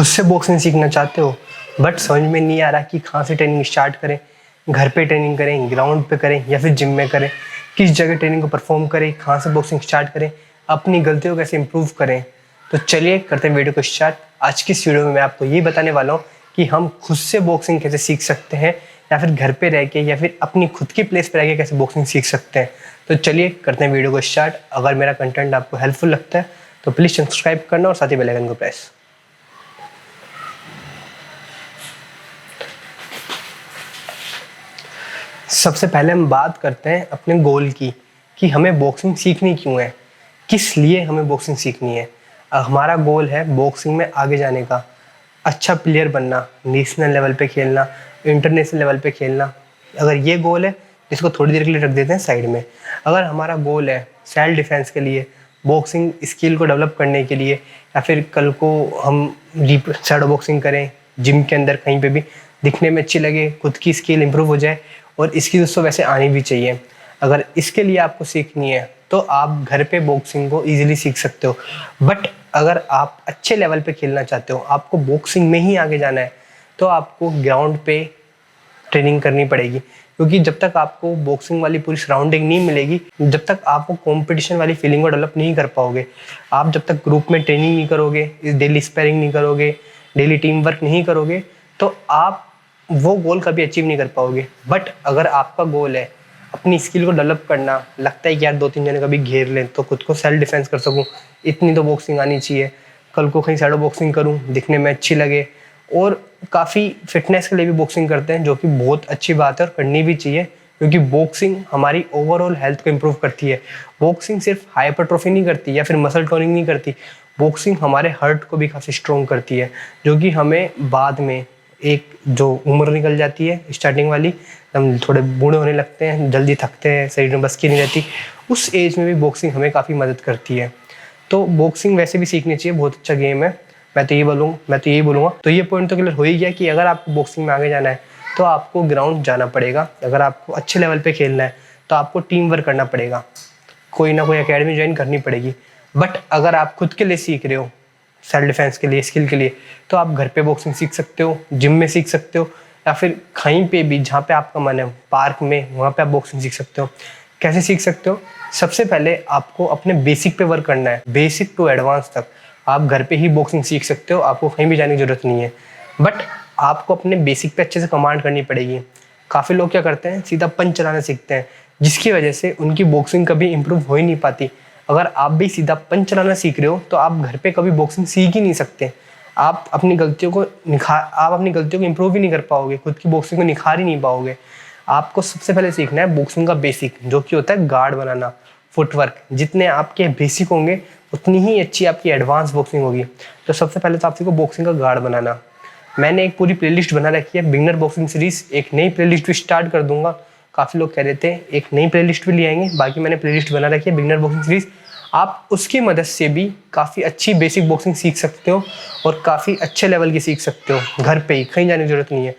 खुद से बॉक्सिंग सीखना चाहते हो बट समझ में नहीं आ रहा कि कहाँ से ट्रेनिंग स्टार्ट करें, घर पे ट्रेनिंग करें, ग्राउंड पे करें या फिर जिम में करें, किस जगह ट्रेनिंग को परफॉर्म करें, कहाँ से बॉक्सिंग स्टार्ट करें, अपनी गलतियों को कैसे इंप्रूव करें। तो चलिए करते हैं वीडियो को स्टार्ट। आज की इस वीडियो में मैं आपको ये बताने वाला हूँ कि हम खुद से बॉक्सिंग कैसे सीख सकते हैं या फिर घर पे रह के या फिर अपनी खुद की प्लेस पे रह के कैसे बॉक्सिंग सीख सकते हैं। तो चलिए करते हैं वीडियो को स्टार्ट। अगर मेरा कंटेंट आपको हेल्पफुल लगता है तो प्लीज़ सब्सक्राइब करना और साथ ही बेल आइकन को प्रेस। सबसे पहले हम बात करते हैं अपने गोल की कि हमें बॉक्सिंग सीखनी क्यों है, किस लिए हमें बॉक्सिंग सीखनी है। हमारा गोल है बॉक्सिंग में आगे जाने का, अच्छा प्लेयर बनना, नेशनल लेवल पे खेलना, इंटरनेशनल लेवल पे खेलना। अगर ये गोल है, इसको थोड़ी देर के लिए रख देते हैं साइड में। अगर हमारा गोल है सेल्फ डिफेंस के लिए, बॉक्सिंग स्किल को डेवलप करने के लिए, या फिर कल को हम शैडो बॉक्सिंग करें, जिम के अंदर कहीं पे भी दिखने में अच्छी लगे, खुद की स्किल इंप्रूव हो जाए और स्किल्स दोस्तों वैसे आनी भी चाहिए। अगर इसके लिए आपको सीखनी है तो आप घर पे बॉक्सिंग को इजीली सीख सकते हो। बट अगर आप अच्छे लेवल पे खेलना चाहते हो, आपको बॉक्सिंग में ही आगे जाना है, तो आपको ग्राउंड पे ट्रेनिंग करनी पड़ेगी। क्योंकि जब तक आपको बॉक्सिंग वाली पूरी सराउंडिंग नहीं मिलेगी, जब तक आपको कंपटीशन वाली फीलिंग को डेवलप नहीं कर पाओगे, आप जब तक ग्रुप में ट्रेनिंग नहीं करोगे, डेली स्पेयरिंग नहीं करोगे, डेली टीम वर्क नहीं करोगे, तो आप वो गोल कभी अचीव नहीं कर पाओगे। बट अगर आपका गोल है अपनी स्किल को डेवलप करना, लगता है कि यार 2-3 जने कभी घेर लें तो खुद को सेल्फ डिफेंस कर सकूं, इतनी तो बॉक्सिंग आनी चाहिए, कल को कहीं शैडो बॉक्सिंग करूं, दिखने में अच्छी लगे। और काफ़ी फिटनेस के लिए भी बॉक्सिंग करते हैं, जो कि बहुत अच्छी बात है और करनी भी चाहिए, क्योंकि बॉक्सिंग हमारी ओवरऑल हेल्थ को इम्प्रूव करती है। बॉक्सिंग सिर्फ हाइपरट्रोफी नहीं करती या फिर मसल टोनिंग नहीं करती, बॉक्सिंग हमारे हार्ट को भी काफ़ी स्ट्रॉन्ग करती है, जो कि हमें बाद में एक जो उम्र निकल जाती है स्टार्टिंग वाली, हम थोड़े बूढ़े होने लगते हैं, जल्दी थकते हैं, शरीर में बस की नहीं रहती, उस एज में भी बॉक्सिंग हमें काफ़ी मदद करती है। तो बॉक्सिंग वैसे भी सीखनी चाहिए, बहुत अच्छा गेम है। मैं तो यही बोलूँगा। तो ये पॉइंट तो क्लियर हो ही गया कि अगर आपको बॉक्सिंग में आगे जाना है तो आपको ग्राउंड जाना पड़ेगा। अगर आपको अच्छे लेवल पे खेलना है तो आपको टीम वर्क करना पड़ेगा, कोई ना कोई एकेडमी ज्वाइन करनी पड़ेगी। बट अगर आप खुद के लिए सीख रहे हो, सेल्फ डिफेंस के लिए, स्किल के लिए, तो आप घर पे बॉक्सिंग सीख सकते हो, जिम में सीख सकते हो, या फिर कहीं पे भी जहाँ पे आपका मन है, पार्क में, वहाँ पे आप बॉक्सिंग सीख सकते हो। कैसे सीख सकते हो? सबसे पहले आपको अपने बेसिक पे वर्क करना है, बेसिक टू एडवांस तक आप घर पे ही बॉक्सिंग सीख सकते हो, आपको कहीं भी जाने की जरूरत नहीं है। बट आपको अपने बेसिक पे अच्छे से कमांड करनी पड़ेगी। काफ़ी लोग क्या करते हैं, सीधा पंच चलाना सीखते हैं, जिसकी वजह से उनकी बॉक्सिंग कभी इंप्रूव हो ही नहीं पाती। अगर आप भी सीधा पंच चलाना सीख रहे हो तो आप घर पे कभी बॉक्सिंग सीख ही नहीं सकते। आप अपनी गलतियों को इंप्रूव ही नहीं कर पाओगे, खुद की बॉक्सिंग को निखार ही नहीं पाओगे। आपको सबसे पहले सीखना है बॉक्सिंग का बेसिक, जो कि होता है गार्ड बनाना, फुटवर्क। जितने आपके बेसिक होंगे उतनी ही अच्छी आपकी एडवांस बॉक्सिंग होगी। तो सबसे पहले तो आप सीखो बॉक्सिंग का गार्ड बनाना। मैंने एक पूरी प्लेलिस्ट बना रखी है, बिगनर बॉक्सिंग सीरीज। एक नई प्लेलिस्ट भी स्टार्ट कर दूंगा। काफ़ी लोग कह रहे थे एक नई प्लेलिस्ट भी ले आएंगे, बाकी मैंने प्लेलिस्ट बना रखी है बिगनर बॉक्सिंग सीरीज। आप उसकी मदद से भी काफ़ी अच्छी बेसिक बॉक्सिंग सीख सकते हो और काफ़ी अच्छे लेवल की सीख सकते हो, घर पे ही, कहीं जाने की जरूरत नहीं है।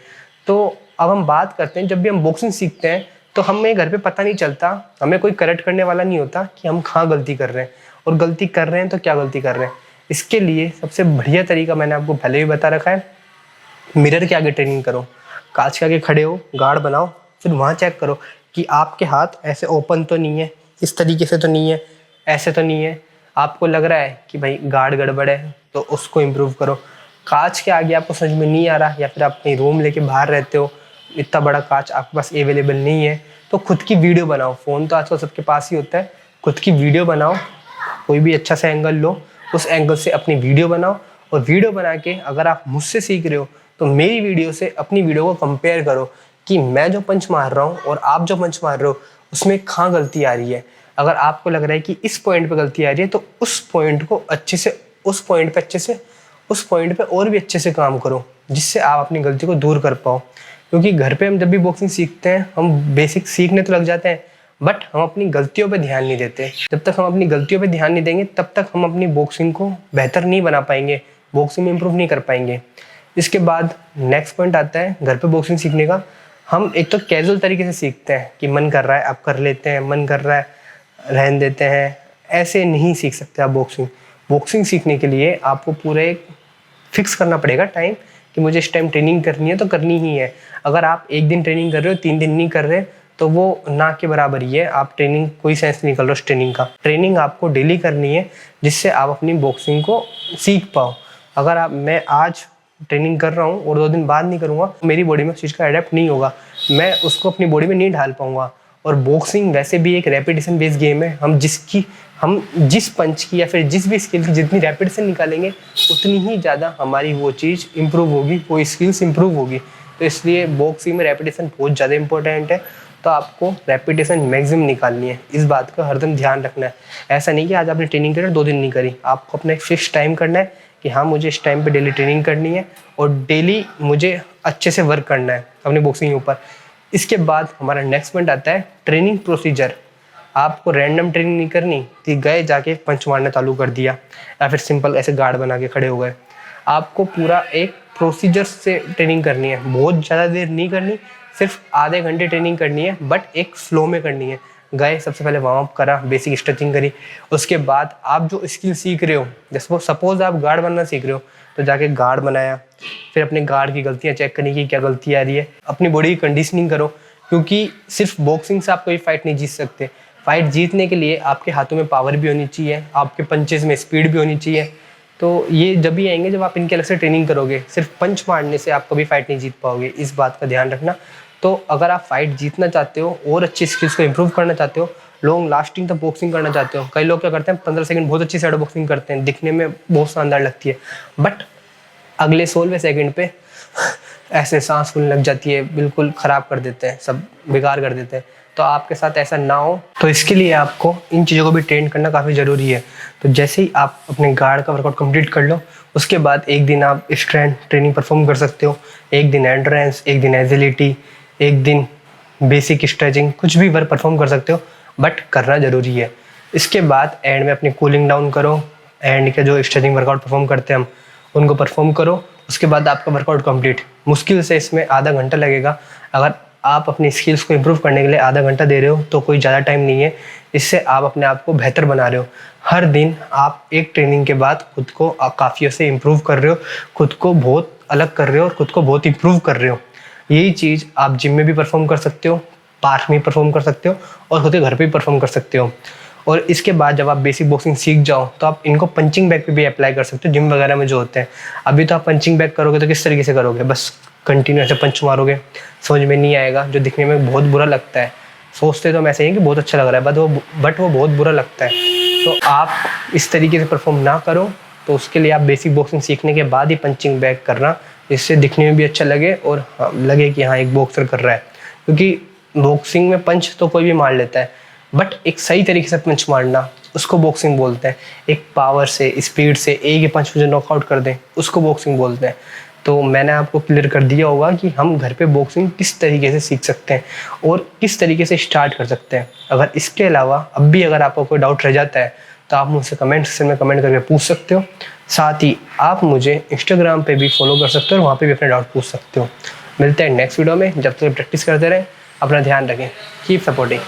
तो अब हम बात करते हैं, जब भी हम बॉक्सिंग सीखते हैं तो हमें घर पे पता नहीं चलता, हमें कोई करेक्ट करने वाला नहीं होता कि हम कहाँ गलती कर रहे हैं, और गलती कर रहे हैं तो क्या गलती कर रहे हैं। इसके लिए सबसे बढ़िया तरीका मैंने आपको पहले भी बता रखा है, मिरर के आगे ट्रेनिंग करो, कांच के आगे खड़े हो, गार्ड बनाओ, फिर वहाँ चेक करो कि आपके हाथ ऐसे ओपन तो नहीं है, इस तरीके से तो नहीं है, ऐसे तो नहीं है। आपको लग रहा है कि भाई गार्ड गड़बड़ है तो उसको इम्प्रूव करो। कांच के आगे आपको समझ में नहीं आ रहा, या फिर आप अपनी रूम लेके बाहर रहते हो, इतना बड़ा कांच आपके पास अवेलेबल नहीं है, तो खुद की वीडियो बनाओ। फ़ोन तो आजकल सबके पास ही होता है, खुद की वीडियो बनाओ, कोई भी अच्छा सा एंगल लो, उस एंगल से अपनी वीडियो बनाओ। और वीडियो बना के अगर आप मुझसे सीख रहे हो तो मेरी वीडियो से अपनी वीडियो को कंपेयर करो कि मैं जो पंच मार रहा हूँ और आप जो पंच मार रहे हो उसमें कहाँ गलती आ रही है। अगर आपको लग रहा है कि इस पॉइंट पे गलती आ रही है तो उस पॉइंट को अच्छे से, उस पॉइंट पे और भी अच्छे से काम करो, जिससे आप अपनी गलती को दूर कर पाओ। क्योंकि घर पे हम जब भी बॉक्सिंग सीखते हैं, हम बेसिक सीखने तो लग जाते हैं, बट हम अपनी गलतियों पे ध्यान नहीं देते। जब तक हम अपनी गलतियों पे ध्यान नहीं देंगे तब तक हम अपनी बॉक्सिंग को बेहतर नहीं बना पाएंगे, बॉक्सिंग में इंप्रूव नहीं कर पाएंगे। इसके बाद नेक्स्ट पॉइंट आता है घर पे बॉक्सिंग सीखने का। हम एक तो कैजुअल तरीके से सीखते हैं कि मन कर रहा है आप कर लेते हैं, मन कर रहा है रहन देते हैं, ऐसे नहीं सीख सकते आप बॉक्सिंग। बॉक्सिंग सीखने के लिए आपको पूरे एक फिक्स करना पड़ेगा टाइम कि मुझे इस टाइम ट्रेनिंग करनी है तो करनी ही है। अगर आप एक दिन ट्रेनिंग कर रहे हो 3 दिन नहीं कर रहे तो वो ना के बराबर ही है, आप ट्रेनिंग कोई सेंस नहीं निकल रहा उस ट्रेनिंग का। ट्रेनिंग आपको डेली करनी है जिससे आप अपनी बॉक्सिंग को सीख पाओ। अगर मैं आज ट्रेनिंग कर रहा हूँ और 2 दिन बाद नहीं करूँगा, मेरी बॉडी में उस चीज़ का अडेप्ट नहीं होगा, मैं उसको अपनी बॉडी में नहीं ढाल पाऊँगा। और बॉक्सिंग वैसे भी एक रेपिटेशन बेस्ड गेम है। हम जिस पंच की या फिर जिस भी स्किल की जितनी रेपिटेशन निकालेंगे उतनी ही ज़्यादा हमारी वो चीज़ इंप्रूव होगी, वो स्किल्स इंप्रूव होगी। तो इसलिए बॉक्सिंग में रेपिटेशन बहुत ज़्यादा इंपॉर्टेंट है। तो आपको रेपिटेशन मैक्सिमम निकालनी है, इस बात का हरदम ध्यान रखना है। ऐसा नहीं कि आज आपने ट्रेनिंग करी 2 दिन नहीं करी, आपको अपना एक फिक्स टाइम करना है कि हाँ मुझे इस टाइम पे डेली ट्रेनिंग करनी है और डेली मुझे अच्छे से वर्क करना है अपनी बॉक्सिंग के ऊपर। इसके बाद हमारा नेक्स्ट पॉइंट आता है ट्रेनिंग प्रोसीजर। आपको रैंडम ट्रेनिंग नहीं करनी कि गए जाके पंच मारना चालू कर दिया या फिर सिंपल ऐसे गार्ड बना के खड़े हो गए। आपको पूरा एक प्रोसीजर से ट्रेनिंग करनी है, बहुत ज़्यादा देर नहीं करनी, सिर्फ आधे घंटे ट्रेनिंग करनी है, बट एक फ्लो में करनी है। गए सबसे पहले वार्म अप करा, बेसिक स्ट्रेचिंग करी, उसके बाद आप जो स्किल सीख रहे हो, जैसे सपोज आप गार्ड बनना सीख रहे हो तो जाके गार्ड बनाया, फिर अपने गार्ड की गलतियाँ चेक करने की क्या गलती आ रही है, अपनी बॉडी की कंडीशनिंग करो, क्योंकि सिर्फ बॉक्सिंग से आप कोई फाइट नहीं जीत सकते। फाइट जीतने के लिए आपके हाथों में पावर भी होनी चाहिए, आपके पंचेस में स्पीड भी होनी चाहिए। तो ये जब भी आएंगे जब आप इनके अलग से ट्रेनिंग करोगे। सिर्फ पंच मारने से आप कभी फाइट नहीं जीत पाओगे, इस बात का ध्यान रखना। तो अगर आप फाइट जीतना चाहते हो और अच्छी स्किल्स को इंप्रूव करना चाहते हो, लॉन्ग लास्टिंग तक बॉक्सिंग करना चाहते हो, कई लोग क्या करते हैं 15 सेकंड बहुत अच्छी शैडो बॉक्सिंग करते हैं, दिखने में बहुत शानदार लगती है, बट अगले 16वें सेकंड पे ऐसे सांस फूलने लग जाती है, बिल्कुल ख़राब कर देते हैं, सब बेकार कर देते हैं। तो आपके साथ ऐसा ना हो, तो इसके लिए आपको इन चीज़ों को भी ट्रेन करना काफ़ी ज़रूरी है। तो जैसे ही आप अपने गार्ड का वर्कआउट कंप्लीट कर लो, उसके बाद एक दिन आप स्ट्रेंथ ट्रेनिंग परफॉर्म कर सकते हो, एक दिन एंड्योरेंस, एक दिन एजिलिटी, एक दिन बेसिक स्ट्रेचिंग, कुछ भी वर्क परफॉर्म कर सकते हो, बट करना ज़रूरी है। इसके बाद एंड में अपनी कूलिंग डाउन करो, एंड के जो स्ट्रेचिंग वर्कआउट परफॉर्म करते हैं हम उनको परफॉर्म करो। उसके बाद आपका वर्कआउट कंप्लीट। मुश्किल से इसमें आधा घंटा लगेगा। अगर आप अपनी स्किल्स को इम्प्रूव करने के लिए आधा घंटा दे रहे हो तो कोई ज़्यादा टाइम नहीं है, इससे आप अपने आप को बेहतर बना रहे हो। हर दिन आप एक ट्रेनिंग के बाद खुद को काफ़ी से इम्प्रूव कर रहे हो, खुद को बहुत अलग कर रहे हो और खुद को बहुत इम्प्रूव कर रहे हो। यही चीज़ आप जिम में भी परफॉर्म कर सकते हो, पार्क में परफॉर्म कर सकते हो और खुद के घर पे भी परफॉर्म कर सकते हो। और इसके बाद जब आप बेसिक बॉक्सिंग सीख जाओ तो आप इनको पंचिंग बैग पे भी अप्लाई कर सकते हो, जिम वगैरह में जो होते हैं। अभी तो आप पंचिंग बैग करोगे तो किस तरीके से करोगे, बस कंटिन्यू ऐसे पंच मारोगे, समझ में नहीं आएगा, जो दिखने में बहुत बुरा लगता है। सोचते तो हम ऐसे ही कि बहुत अच्छा लग रहा है, बट वो बहुत बुरा लगता है। तो आप इस तरीके से परफॉर्म ना करो, तो उसके लिए आप बेसिक बॉक्सिंग सीखने के बाद ही पंचिंग बैग करना, जिससे दिखने में भी अच्छा लगे और लगे कि हाँ एक बॉक्सर कर रहा है। क्योंकि बॉक्सिंग में पंच तो कोई भी मार लेता है, बट एक सही तरीके से पंच मारना उसको बॉक्सिंग बोलते हैं। एक पावर से, स्पीड से एक ही पंच मुझे नॉकआउट कर दें, उसको बॉक्सिंग बोलते हैं। तो मैंने आपको क्लियर कर दिया होगा कि हम घर पे बॉक्सिंग किस तरीके से सीख सकते हैं और किस तरीके से स्टार्ट कर सकते हैं। अगर इसके अलावा अब भी अगर आपको कोई डाउट रह जाता है तो आप मुझसे कमेंट सेक्शन में कमेंट करके पूछ सकते हो। साथ ही आप मुझे इंस्टाग्राम पे भी फॉलो कर सकते हो और वहाँ पे भी अपने डाउट पूछ सकते हो। मिलते हैं नेक्स्ट वीडियो में, जब तक प्रैक्टिस करते रहें, अपना ध्यान रखें, कीप सपोर्टिंग।